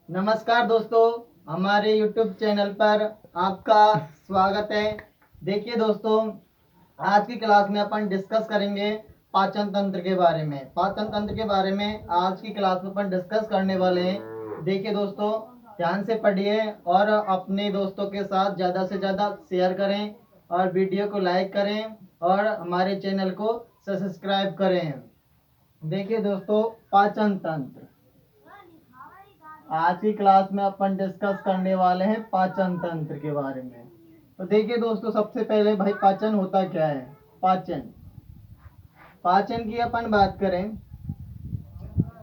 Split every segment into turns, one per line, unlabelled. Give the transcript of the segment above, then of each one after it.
नमस्कार दोस्तों, हमारे YouTube चैनल पर आपका स्वागत है। देखिए दोस्तों, आज की क्लास में अपन डिस्कस करेंगे पाचन तंत्र के बारे में। पाचन तंत्र के बारे में आज की क्लास में अपन डिस्कस करने वाले हैं। देखिए दोस्तों, ध्यान से पढ़िए और अपने दोस्तों के साथ ज़्यादा से ज़्यादा शेयर करें और वीडियो को लाइक करें और हमारे चैनल को सब्सक्राइब करें। देखिए दोस्तों, पाचन तंत्र आज की क्लास में अपन डिस्कस करने वाले हैं पाचन तंत्र के बारे में। तो देखिए दोस्तों, सबसे पहले भाई पाचन होता क्या है। पाचन पाचन की अपन बात करें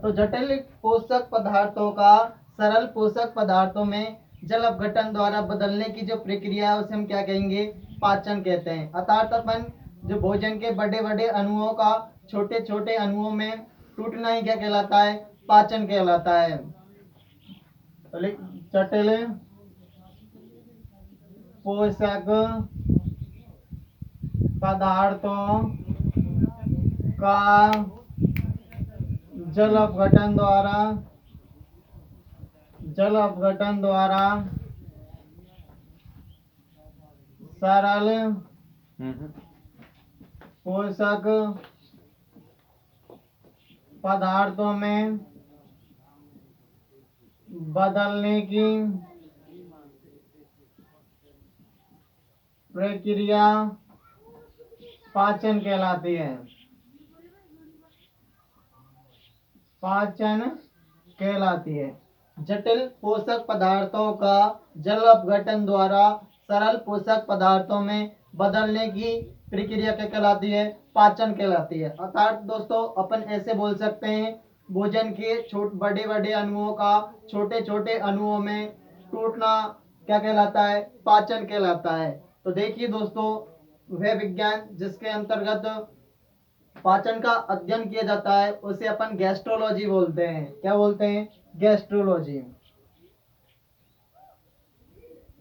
तो जटिल पोषक पदार्थों का सरल पोषक पदार्थों में जल अपघटन द्वारा बदलने की जो प्रक्रिया है उसे हम क्या कहेंगे, पाचन कहते हैं। अर्थात अपन जो भोजन के बड़े बड़े अणुओं का छोटे छोटे अणुओं में टूटना ही क्या कहलाता है, पाचन कहलाता है। जटिल पोषक पदार्थों का जल अपघटन द्वारा सरल पोषक पदार्थों में बदलने की प्रक्रिया पाचन कहलाती है। पाचन कहलाती है। जटिल पोषक पदार्थों का जल अपघटन द्वारा सरल पोषक पदार्थों में बदलने की प्रक्रिया क्या कहलाती है, पाचन कहलाती है। अर्थात दोस्तों अपन ऐसे बोल सकते हैं, भोजन के बड़े बड़े अणुओं का छोटे छोटे अणुओं में टूटना क्या कहलाता है, पाचन कहलाता है। तो देखिए दोस्तों, वह विज्ञान जिसके अंतर्गत पाचन का अध्ययन किया जाता है उसे अपन गैस्ट्रोलॉजी बोलते हैं। क्या बोलते हैं, गैस्ट्रोलॉजी।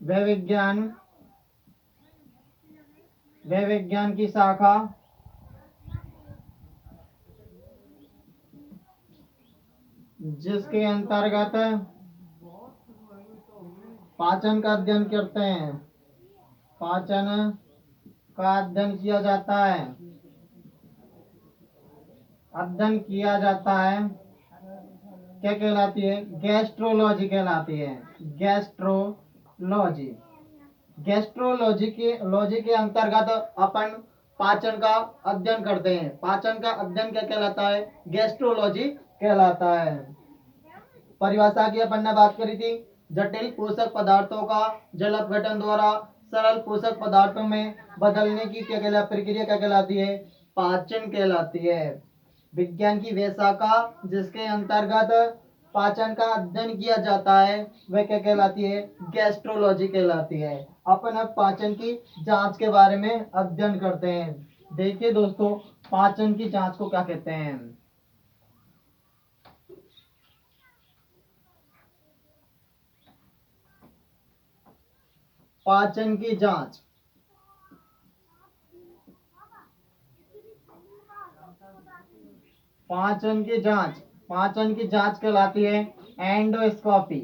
वह विज्ञान की शाखा जिसके अंतर्गत पाचन का अध्ययन करते हैं, पाचन का अध्ययन किया जाता है, क्या कहलाती है, गैस्ट्रोलॉजी कहलाती है। गैस्ट्रोलॉजी लॉजी के अंतर्गत अपन पाचन का अध्ययन करते हैं। पाचन का अध्ययन क्या कहलाता है, गैस्ट्रोलॉजी कहलाता है। परिभाषा की अपन ने बात करी थी, जटिल पोषक पदार्थों का जल अपघटन द्वारा सरल पोषक पदार्थों में बदलने की प्रक्रिया क्या कहलाती है, पाचन कहलाती है। विज्ञान की वह शाखा जिसके अंतर्गत पाचन का अध्ययन किया जाता है वह क्या कहलाती है, गैस्ट्रोलॉजी कहलाती है। अपन अब पाचन की जांच के बारे में अध्ययन करते हैं। देखिए दोस्तों, पाचन की जांच को क्या कहते हैं। पाचन की जांच पाचन की जांच कहलाती है एंडोस्कोपी।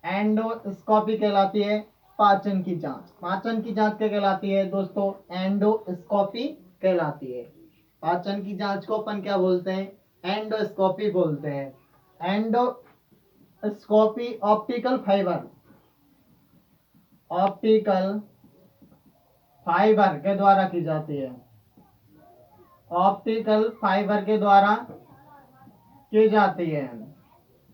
एंडोस्कोपी कहलाती है पाचन की जांच। पाचन की जांच क्या कहलाती है दोस्तों, एंडोस्कोपी कहलाती है। पाचन की जांच को अपन क्या बोलते हैं, एंडोस्कोपी बोलते हैं। एंडोस्कोपी ऑप्टिकल फाइबर के द्वारा की जाती है। ऑप्टिकल फाइबर के द्वारा की जाती है।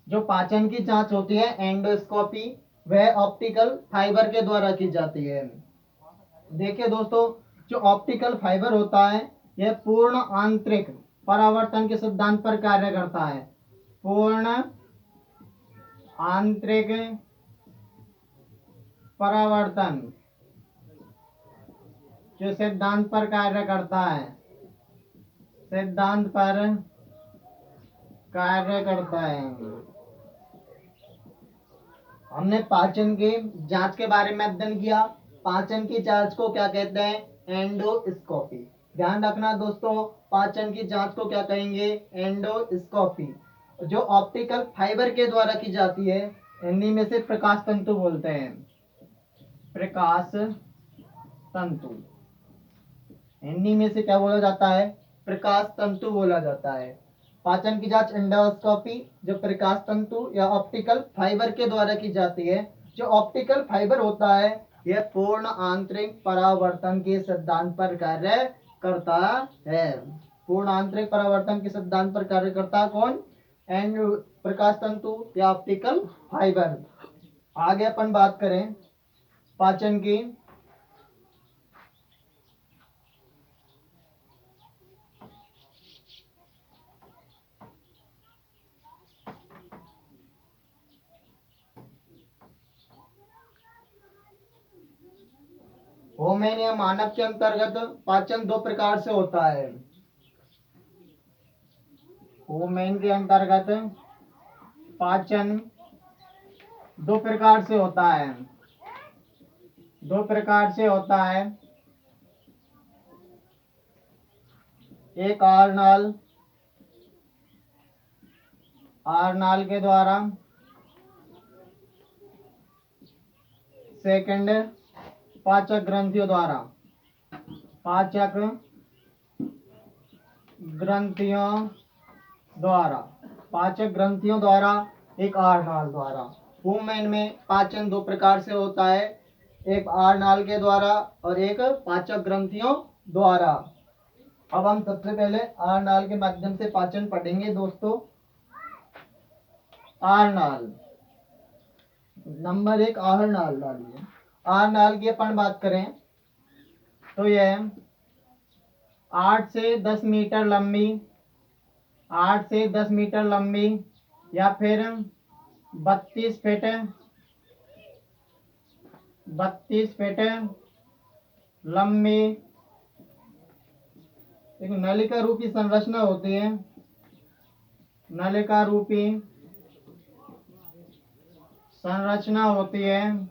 जो पाचन की जांच होती है एंडोस्कोपी, वह ऑप्टिकल फाइबर के द्वारा की जाती है। देखिए दोस्तों, जो ऑप्टिकल फाइबर होता है यह पूर्ण आंतरिक परावर्तन के सिद्धांत पर कार्य करता है। पूर्ण आंतरिक परावर्तन के सिद्धांत पर कार्य करता है। हमने पाचन के जांच के बारे में अध्ययन किया। पाचन की जांच को क्या कहते हैं, एंडोस्कोपी। ध्यान रखना दोस्तों, पाचन की जांच को क्या कहेंगे? एंडोस्कोपी। जो ऑप्टिकल फाइबर के द्वारा की जाती है, हिंदी में से प्रकाश तंतु बोलते हैं, प्रकाश तंतु। हिंदी में से क्या बोला जाता है? प्रकाश तंतु बोला जाता है। पाचन की जांच एंडोस्कोपी जो प्रकाश तंतु या ऑप्टिकल फाइबर के द्वारा की जाती है। जो ऑप्टिकल फाइबर होता है यह पूर्ण आंतरिक परावर्तन के सिद्धांत पर कार्य करता है। पूर्ण आंतरिक परावर्तन के सिद्धांत पर कार्य करता कौन? एंड प्रकाश तंतु या ऑप्टिकल फाइबर। आगे अपन बात करें पाचन की। होमेन या मानव के अंतर्गत पाचन दो प्रकार से होता है। होमेन के अंतर्गत पाचन दो प्रकार से होता है। दो प्रकार से होता है। एक आरनाल, आरनाल के द्वारा। सेकंड पाचक ग्रंथियों द्वारा। पाचक ग्रंथियों द्वारा। पाचक ग्रंथियों द्वारा, एक आरनाल द्वारा। वुमेन में पाचन दो प्रकार से होता है, एक आरनाल के द्वारा और एक पाचक ग्रंथियों द्वारा। अब हम सबसे पहले आरनाल के माध्यम से पाचन पढ़ेंगे दोस्तों। आरनाल, नंबर एक आरनाल डालिए। आरनाल की अपन बात करें तो यह 8 से 10 मीटर लंबी, 8 से 10 मीटर लंबी या फिर 32 फीट, 32 फीट लंबी एक नलिका रूपी संरचना होती है। नलिका रूपी संरचना होती है।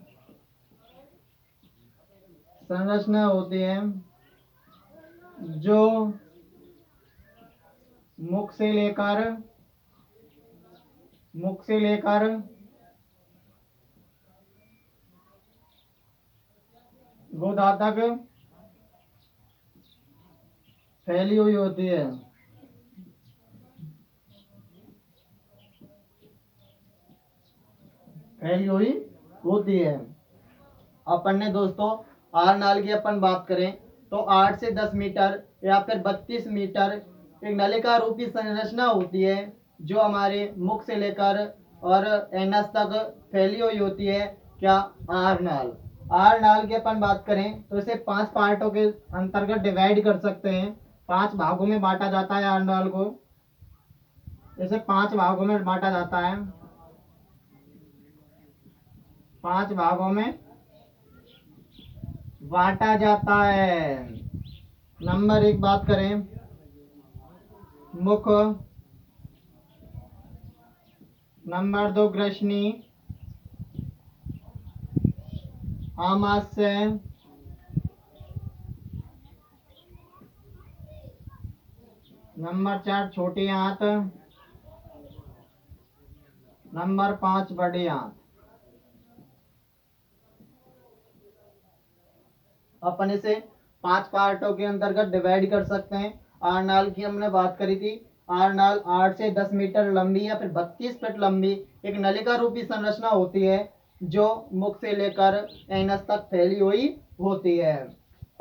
संरचना होती है जो मुख से लेकर गोदा तक फैली हुई होती है। फैली हुई होती है। अपन ने दोस्तों आरनाल की अपन बात करें तो 8 से 10 मीटर या फिर 32 मीटर एक नलिका रूपी संरचना होती है जो हमारे मुख से लेकर और एनस तक फैली हुई होती है। क्या? आरनाल। आरनाल की अपन बात करें तो इसे 5 पार्टों के अंतर्गत डिवाइड कर सकते हैं। 5 भागों में बांटा जाता है आरनाल को। इसे 5 भागों में बांटा जाता है। 5 भागों में बांटा जाता है। नंबर एक बात करें मुख, नंबर 2 ग्रसनी, आमाशय, नंबर 4 छोटी आंत, नंबर 5 बड़ी आंत। अपन इसे 5 पार्टों के अंतर्गत डिवाइड कर सकते हैं। आरनाल की हमने बात करी थी। आरनाल 8 से 10 मीटर लंबी या फिर 32 फीट लंबी एक नलिका रूपी संरचना होती है जो मुख से लेकर एनस तक फैली हुई होती है।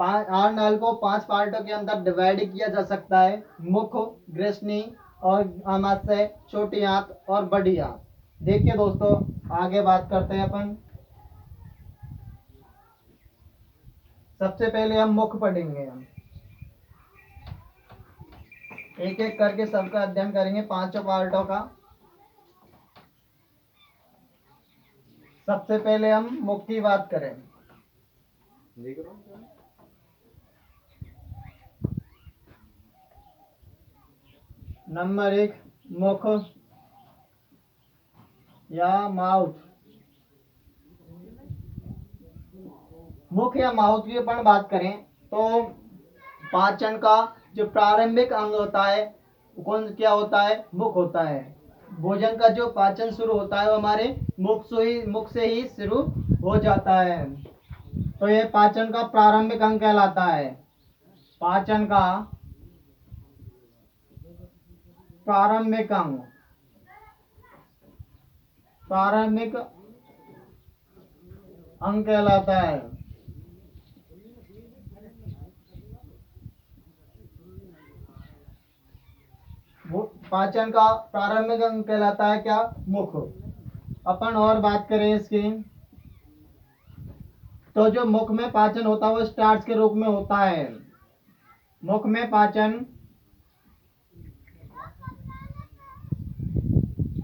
आरनाल को 5 पार्टों के अंदर डिवाइड किया जा सकता है। मुख, ग्रसनी और आमाशय, छोटी आंत और बड़ी आंत। देखिए दोस्तों आगे बात करते हैं अपन। सबसे पहले हम मुख पढ़ेंगे। हम एक एक करके सबका अध्ययन करेंगे, 5 पार्टों का। सबसे पहले हम मुख की बात करें। नंबर 1 मुख या माउथ। मुख या माउथ की अपन बात करें तो पाचन का जो प्रारंभिक अंग होता है वो कौन क्या होता है? मुख होता है। भोजन का जो पाचन शुरू होता है वो हमारे मुख से ही शुरू हो जाता है। तो ये पाचन का प्रारंभिक अंग कहलाता है। पाचन का प्रारंभिक अंग, प्रारंभिक अंग कहलाता है। पाचन का प्रारंभिक अंग कहलाता है क्या? मुख। अपन और बात करें इसकी, तो जो मुख में पाचन होता है वो स्टार्च के रूप में होता है। मुख में पाचन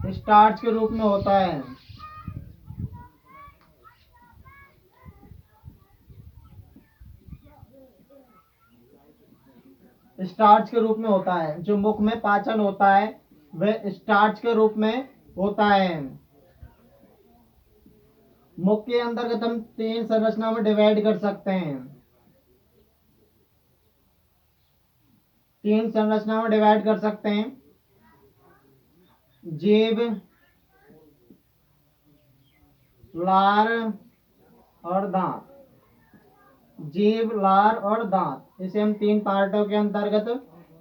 स्टार्च के रूप में होता है। स्टार्च के रूप में होता है। जो मुख में पाचन होता है वह स्टार्च के रूप में होता है। मुख के अंतर्गत हम 3 संरचना में डिवाइड कर सकते हैं। 3 संरचना में डिवाइड कर सकते हैं। जीभ, लार और दांत। जीभ, लार और दांत, इसे हम 3 पार्टों के अंतर्गत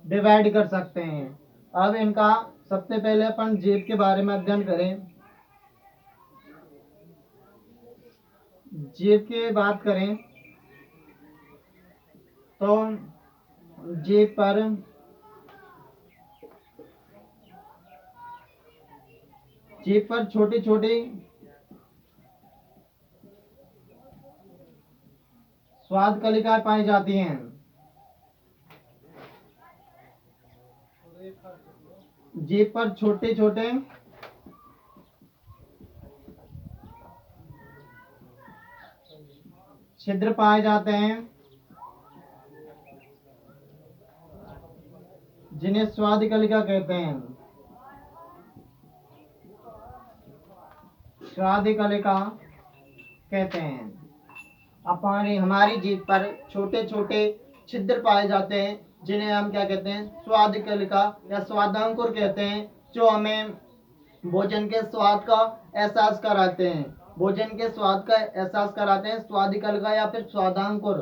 डिवाइड कर सकते हैं। अब इनका सबसे पहले अपन जीभ के बारे में अध्ययन करें। जीभ की बात करें तो जीभ पर छोटी छोटी स्वाद कलिकाएं पाई जाती हैं। जीभ पर छोटे छोटे छिद्र पाए जाते हैं जिन्हें स्वाद कलिका कहते हैं। स्वाद कलिका कहते हैं। हमारी जीभ पर छोटे छोटे छिद्र पाए जाते हैं जिन्हें हम क्या कहते हैं? स्वाद कलिका या स्वादांकुर कहते हैं, जो हमें भोजन के स्वाद का एहसास कराते हैं। भोजन के स्वाद का एहसास कराते हैं स्वाद कलिका या फिर स्वादांकुर।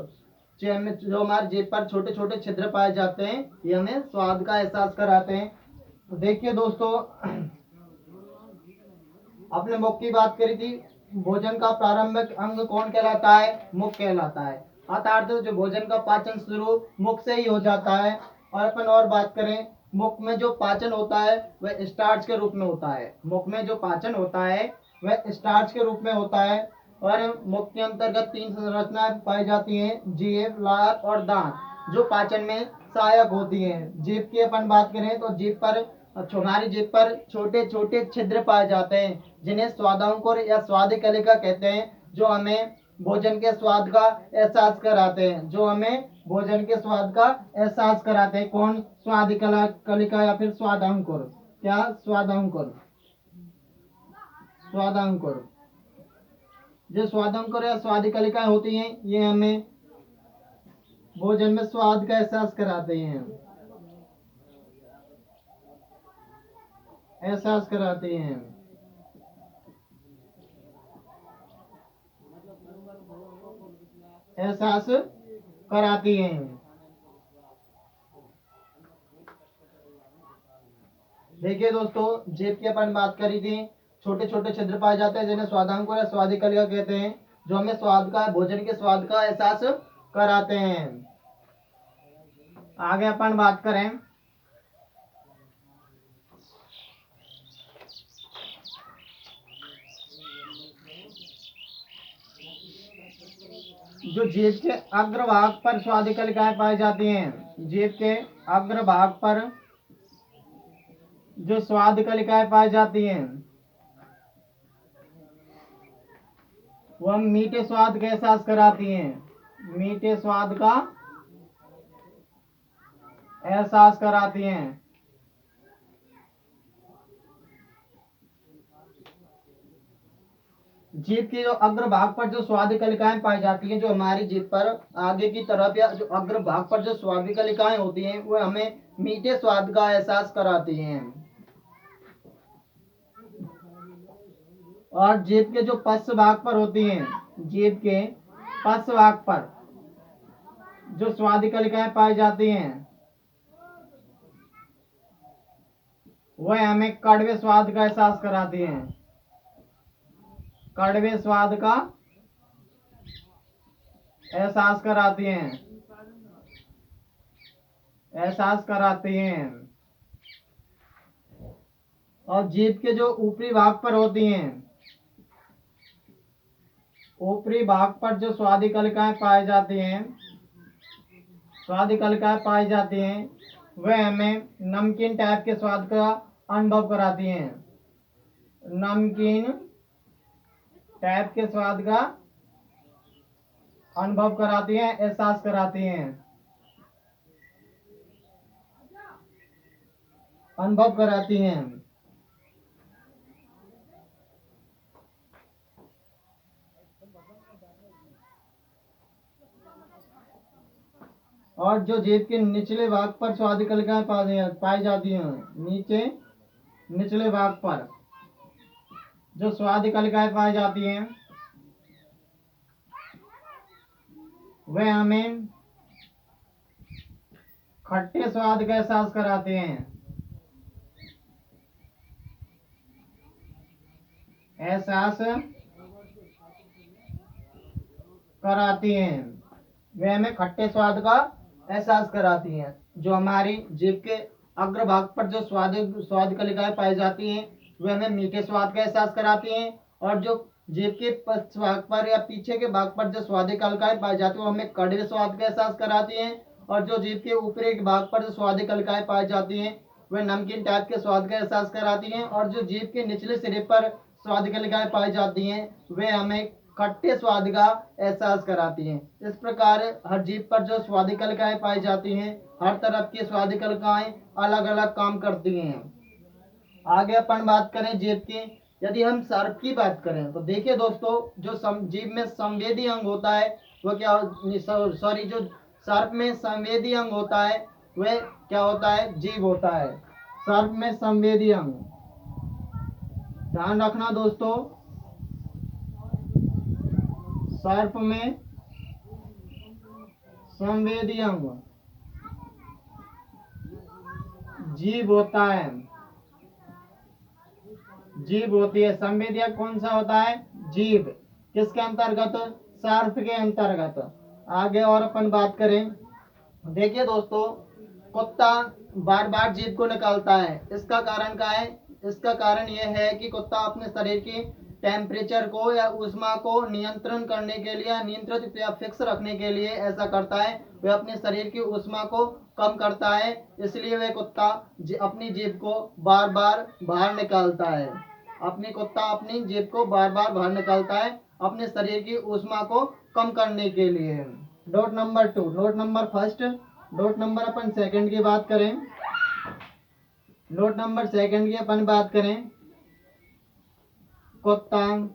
जो हमारे जीभ पर छोटे छोटे छिद्र पाए जाते हैं ये हमें स्वाद का एहसास कराते हैं। तो देखिए दोस्तों, अपने मुख की बात करी थी। भोजन का प्रारंभिक अंग कौन कहलाता है? मुख कहलाता है। अर्थात जो भोजन का पाचन शुरू मुख से ही हो जाता है। और अपन और बात करें, मुख में जो पाचन होता है वह स्टार्च के रूप में होता है। मुख में जो पाचन होता है वह स्टार्च के रूप में होता है। और मुख के अंतर्गत 3 संरचनाएं पाई जाती हैं, जीभ, लार और दांत, जो पाचन में सहायक होती हैं। जीभ की अपन बात करें तो हमारी जीभ पर छोटे छोटे छिद्र पाए जाते हैं जिन्हें स्वादांकुर या स्वाद कलिका कहते हैं, जो हमें भोजन के स्वाद का एहसास कराते हैं। जो हमें भोजन के स्वाद का एहसास कराते हैं। कौन? स्वाद कलिका या फिर स्वादांकुर। क्या? स्वादांकुर। स्वादांकुर। जो स्वादांकुर या स्वाद कलिकाएं होती हैं ये हमें भोजन में स्वाद का एहसास कराते हैं। एहसास कराते हैं। एहसास कराती हैं। देखिए दोस्तों, जीभ की अपन बात करी थी। छोटे छोटे छिद्र पाए जाते हैं जिन्हें स्वादांकुर या स्वादी कलिका कहते हैं, जो हमें भोजन के स्वाद का एहसास कराते हैं। आगे अपन बात करें, जो जीभ के अग्रभाग पर स्वाद कलिकाएं पाई जाती हैं। जीभ के अग्रभाग पर जो स्वाद कलिकाएं पाई जाती हैं वह मीठे स्वाद का एहसास कराती हैं। मीठे स्वाद का एहसास कराती हैं। जीभ के जो अग्रभाग पर जो स्वाद कलिकाएं पाई जाती हैं, जो हमारी जीभ पर आगे की तरफ या जो अग्रभाग पर जो स्वाद कलिकाएं होती हैं वो हमें मीठे स्वाद का एहसास कराती हैं। और जीभ के जो पश्च भाग पर होती हैं, जीभ के पश्च भाग पर जो स्वाद कलिकाएं पाई जाती हैं वह हमें कड़वे स्वाद का एहसास कराती हैं। कड़वे स्वाद का एहसास कराती हैं, एहसास कराती हैं। और जीभ के जो ऊपरी भाग पर होती हैं, ऊपरी भाग पर जो स्वादी कलिकाएं पाई जाती हैं, स्वादी कलिकाएं पाई जाती हैं वह हमें नमकीन टाइप के स्वाद का अनुभव कराती हैं। नमकीन टाइप के स्वाद का अनुभव कराती हैं, एहसास कराती हैं, अनुभव कराती हैं। और जो जीभ के निचले भाग पर स्वाद कलिकाएं पाई जाती हैं, नीचे निचले भाग पर जो स्वाद कलिकाएं पाई जाती हैं वह हमें खट्टे स्वाद का एहसास कराते हैं, एहसास कराती हैं। वे हमें खट्टे स्वाद का एहसास कराती हैं। जो हमारी जीभ के अग्रभाग पर जो स्वाद कलिकाएं पाई जाती हैं वे हमें मीठे स्वाद का एहसास कराती हैं। और जो जीभ के पश्च भाग पर या पीछे के भाग पर जो स्वाद कलिकाएं पाई जाती हैं वो हमें कड़वे स्वाद का एहसास कराती हैं। और जो जीभ के ऊपरी भाग पर जो स्वाद कलिकाएं पाई जाती हैं वे नमकीन टाइप के स्वाद का एहसास कराती हैं। और जो जीभ के निचले सिरे पर स्वाद कलिकाएं पाई जाती हैं वे हमें खट्टे स्वाद का एहसास कराती हैं। इस प्रकार हर जीभ पर जो स्वाद कलिकाएं पाई जाती हैं, हर तरफ की स्वाद कलिकाएं अलग अलग काम करती हैं। आगे अपन बात करें जीभ की, यदि हम सर्प की बात करें तो देखिए दोस्तों, जो जीभ में संवेदी अंग होता है वह क्या, सॉरी, जो सर्प में संवेदी अंग होता है वह क्या होता है, जीभ होता है। सर्प में संवेदी अंग, ध्यान रखना दोस्तों, सर्प में संवेदी अंग जीभ होता है, जीभ होती है। संवेदी अंग कौन सा होता है, जीभ। किसके अंतर्गत, सर्प के अंतर्गत। आगे और अपन बात करें, देखिए दोस्तों, कुत्ता बार बार जीभ को निकालता है, इसका कारण क्या है, इसका कारण यह है कि कुत्ता अपने शरीर की टेम्परेचर को या ऊष्मा को नियंत्रण करने के लिए, नियंत्रित या फिक्स रखने के लिए ऐसा करता है। वह अपने शरीर की ऊष्मा को कम करता है, इसलिए वह कुत्ता अपनी जीभ को बार बार बाहर निकालता है। कुत्ता अपनी जीभ को बार बार बाहर निकालता है अपने शरीर की ऊष्मा को कम करने के लिए। Dot number 2, dot number first, dot number अपन सेकंड की बात करें, डॉट नंबर सेकंड की अपन बात करें, कुत्ता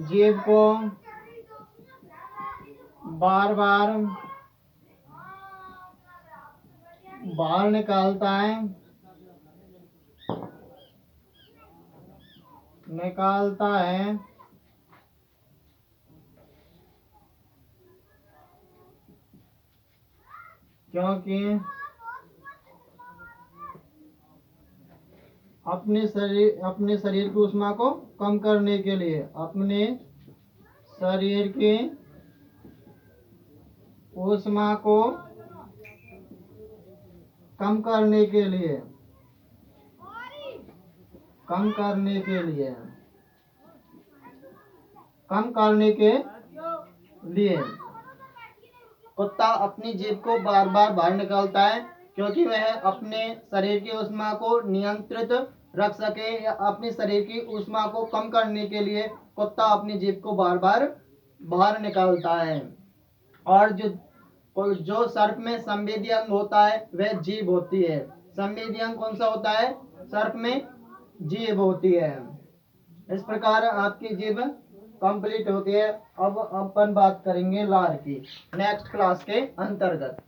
जीभ को बार बार बाहर निकालता है, क्योंकि अपने शरीर की ऊष्मा को कम करने के लिए, अपने शरीर की ऊष्मा को कम करने के लिए, कम करने के लिए कुत्ता अपनी जीभ को बार बार बाहर निकालता है, क्योंकि वह अपने शरीर की ऊष्मा को नियंत्रित रख सके या अपने शरीर की ऊष्मा को कम करने के लिए कुत्ता अपनी जीभ को बार बार बाहर निकालता है। और जो सर्प में संवेदी अंग होता है वह जीभ होती है। संवेदी अंग कौन सा होता है, सर्प में जीभ होती है। इस प्रकार आपकी जीभ कंप्लीट होती है। अब अपन बात करेंगे लार की नेक्स्ट क्लास के अंतर्गत।